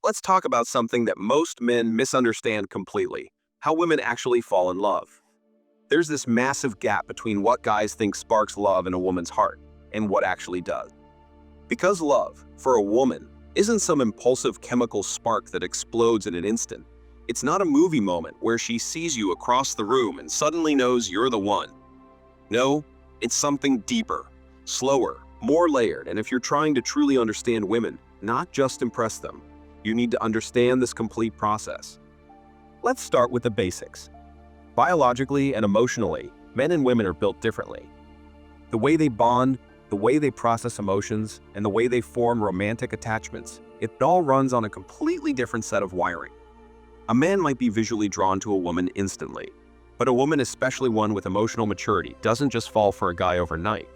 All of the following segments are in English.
Let's talk about something that most men misunderstand completely: how women actually fall in love. There's this massive gap between what guys think sparks love in a woman's heart and what actually does. Because love, for a woman, isn't some impulsive chemical spark that explodes in an instant. It's not a movie moment where she sees you across the room and suddenly knows you're the one. No, it's something deeper, slower, more layered, and if you're trying to truly understand women, not just impress them, you need to understand this complete process. Let's start with the basics. Biologically and emotionally, men and women are built differently. The way they bond, the way they process emotions, and the way they form romantic attachments, it all runs on a completely different set of wiring. A man might be visually drawn to a woman instantly, but a woman, especially one with emotional maturity, doesn't just fall for a guy overnight.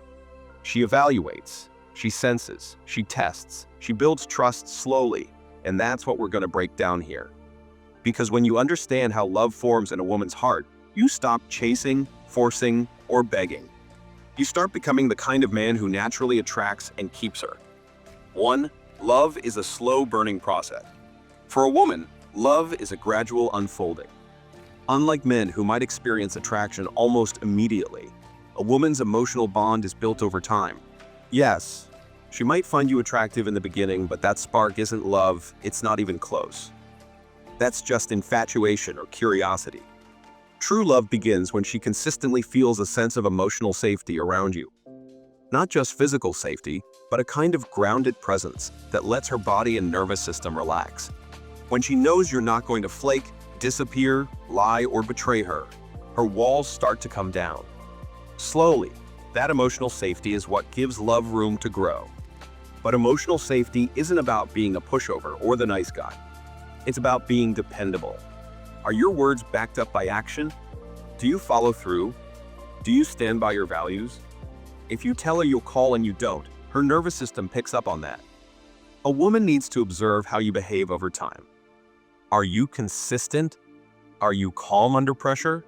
She evaluates, she senses, she tests, she builds trust slowly, and that's what we're going to break down here. Because when you understand how love forms in a woman's heart, you stop chasing, forcing, or begging. You start becoming the kind of man who naturally attracts and keeps her. 1. Love is a slow-burning process. For a woman, love is a gradual unfolding. Unlike men who might experience attraction almost immediately, a woman's emotional bond is built over time. Yes, she might find you attractive in the beginning, but that spark isn't love, it's not even close. That's just infatuation or curiosity. True love begins when she consistently feels a sense of emotional safety around you. Not just physical safety, but a kind of grounded presence that lets her body and nervous system relax. When she knows you're not going to flake, disappear, lie, or betray her, her walls start to come down. Slowly, that emotional safety is what gives love room to grow. But emotional safety isn't about being a pushover or the nice guy. It's about being dependable. Are your words backed up by action? Do you follow through? Do you stand by your values? If you tell her you'll call and you don't, her nervous system picks up on that. A woman needs to observe how you behave over time. Are you consistent? Are you calm under pressure?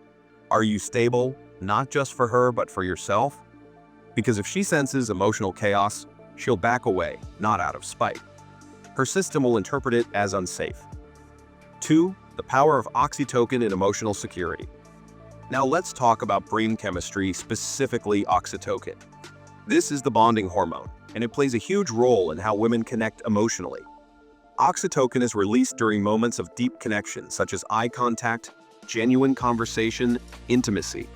Are you stable, not just for her, but for yourself? Because if she senses emotional chaos, she'll back away, not out of spite. Her system will interpret it as unsafe. 2. The power of oxytocin in emotional security. Now let's talk about brain chemistry, specifically oxytocin. This is the bonding hormone, and it plays a huge role in how women connect emotionally. Oxytocin is released during moments of deep connection, such as eye contact, genuine conversation, intimacy.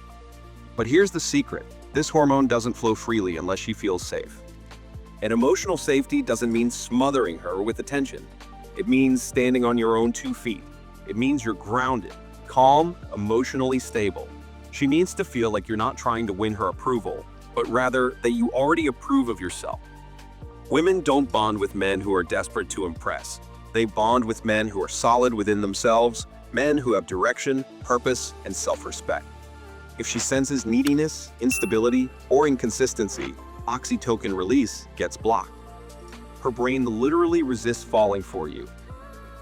But here's the secret: this hormone doesn't flow freely unless she feels safe. And emotional safety doesn't mean smothering her with attention. It means standing on your own 2 feet. It means you're grounded, calm, emotionally stable. She needs to feel like you're not trying to win her approval, but rather that you already approve of yourself. Women don't bond with men who are desperate to impress. They bond with men who are solid within themselves, men who have direction, purpose, and self-respect. If she senses neediness, instability, or inconsistency, oxytocin release gets blocked. Her brain literally resists falling for you.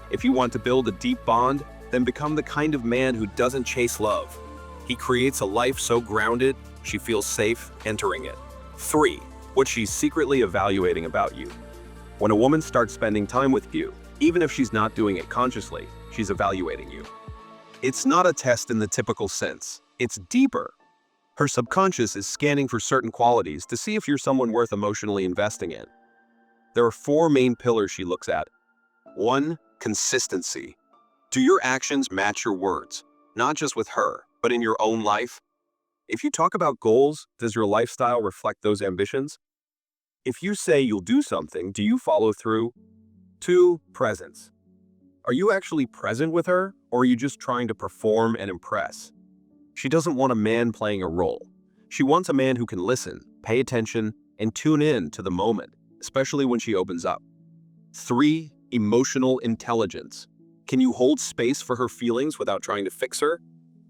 If you want to build a deep bond, then become the kind of man who doesn't chase love. He creates a life so grounded, she feels safe entering it. 3. What she's secretly evaluating about you. When a woman starts spending time with you, even if she's not doing it consciously, she's evaluating you. It's not a test in the typical sense. It's deeper. Her subconscious is scanning for certain qualities to see if you're someone worth emotionally investing in. There are 4 main pillars she looks at. 1. Consistency. Do your actions match your words? Not just with her, but in your own life? If you talk about goals, does your lifestyle reflect those ambitions? If you say you'll do something, do you follow through? 2. Presence. Are you actually present with her, or are you just trying to perform and impress? She doesn't want a man playing a role. She wants a man who can listen, pay attention, and tune in to the moment, especially when she opens up. 3. Emotional intelligence. Can you hold space for her feelings without trying to fix her?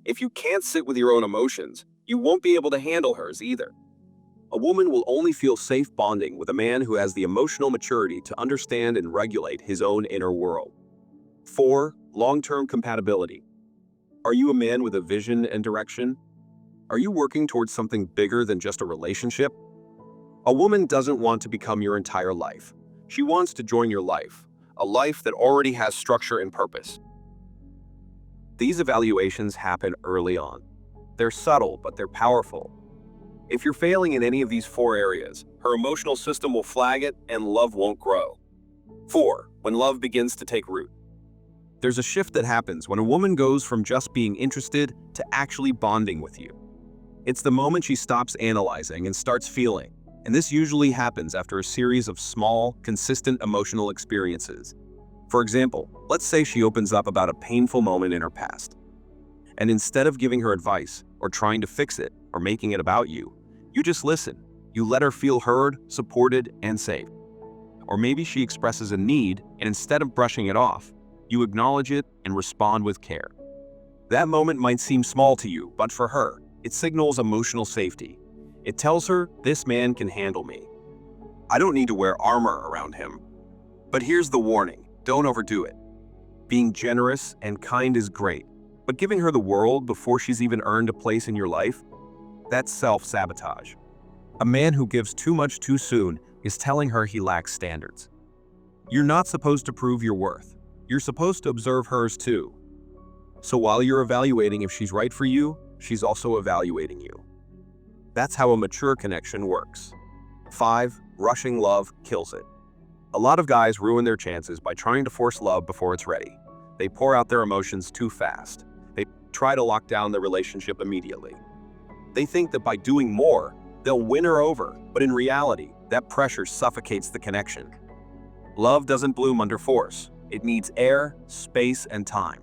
If you can't sit with your own emotions, you won't be able to handle hers either. A woman will only feel safe bonding with a man who has the emotional maturity to understand and regulate his own inner world. 4. Long-term compatibility. Are you a man with a vision and direction? Are you working towards something bigger than just a relationship? A woman doesn't want to become your entire life. She wants to join your life, a life that already has structure and purpose. These evaluations happen early on. They're subtle, but they're powerful. If you're failing in any of these four areas, her emotional system will flag it and love won't grow. 4. When love begins to take root. There's a shift that happens when a woman goes from just being interested to actually bonding with you. It's the moment she stops analyzing and starts feeling, and this usually happens after a series of small, consistent emotional experiences. For example, let's say she opens up about a painful moment in her past. And instead of giving her advice, or trying to fix it, or making it about you, you just listen. You let her feel heard, supported, and safe. Or maybe she expresses a need, and instead of brushing it off, you acknowledge it and respond with care. That moment might seem small to you, but for her, it signals emotional safety. It tells her, this man can handle me. I don't need to wear armor around him. But here's the warning, don't overdo it. Being generous and kind is great, but giving her the world before she's even earned a place in your life? That's self-sabotage. A man who gives too much too soon is telling her he lacks standards. You're not supposed to prove your worth. You're supposed to observe hers too. So while you're evaluating if she's right for you, she's also evaluating you. That's how a mature connection works. 5. Rushing love kills it. A lot of guys ruin their chances by trying to force love before it's ready. They pour out their emotions too fast. They try to lock down the relationship immediately. They think that by doing more, they'll win her over, but in reality, that pressure suffocates the connection. Love doesn't bloom under force. It needs air, space, and time.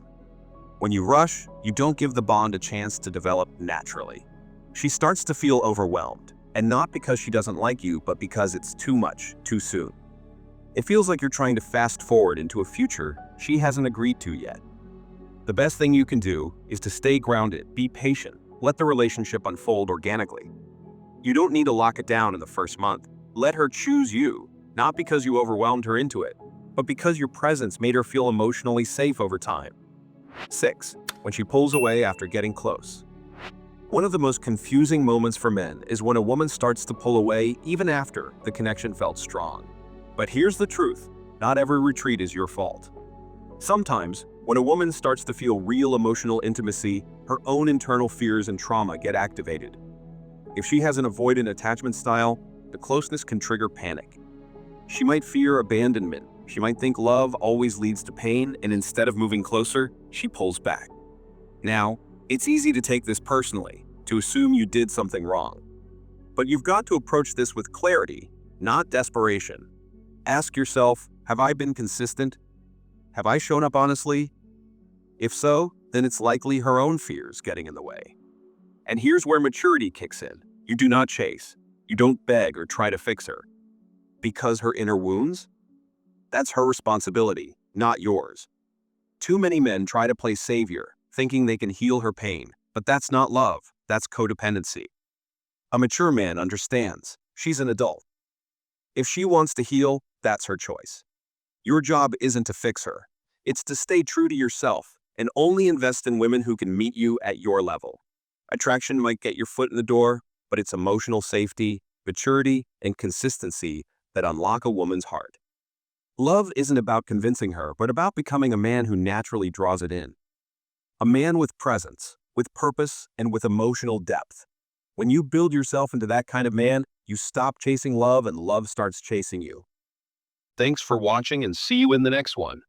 When you rush, you don't give the bond a chance to develop naturally. She starts to feel overwhelmed, and not because she doesn't like you, but because it's too much, too soon. It feels like you're trying to fast forward into a future she hasn't agreed to yet. The best thing you can do is to stay grounded, be patient, let the relationship unfold organically. You don't need to lock it down in the first month. Let her choose you, not because you overwhelmed her into it, but because your presence made her feel emotionally safe over time. 6. When she pulls away after getting close. One of the most confusing moments for men is when a woman starts to pull away even after the connection felt strong. But here's the truth, not every retreat is your fault. Sometimes, when a woman starts to feel real emotional intimacy, her own internal fears and trauma get activated. If she has an avoidant attachment style, the closeness can trigger panic. She might fear abandonment. She might think love always leads to pain, and instead of moving closer, she pulls back. Now, it's easy to take this personally, to assume you did something wrong. But you've got to approach this with clarity, not desperation. Ask yourself, have I been consistent? Have I shown up honestly? If so, then it's likely her own fears getting in the way. And here's where maturity kicks in. You do not chase. You don't beg or try to fix her. Because her inner wounds? That's her responsibility, not yours. Too many men try to play savior, thinking they can heal her pain, but that's not love, that's codependency. A mature man understands. She's an adult. If she wants to heal, that's her choice. Your job isn't to fix her. It's to stay true to yourself and only invest in women who can meet you at your level. Attraction might get your foot in the door, but it's emotional safety, maturity, and consistency that unlock a woman's heart. Love isn't about convincing her, but about becoming a man who naturally draws it in. A man with presence, with purpose, and with emotional depth. When you build yourself into that kind of man, you stop chasing love and love starts chasing you. Thanks for watching and see you in the next one.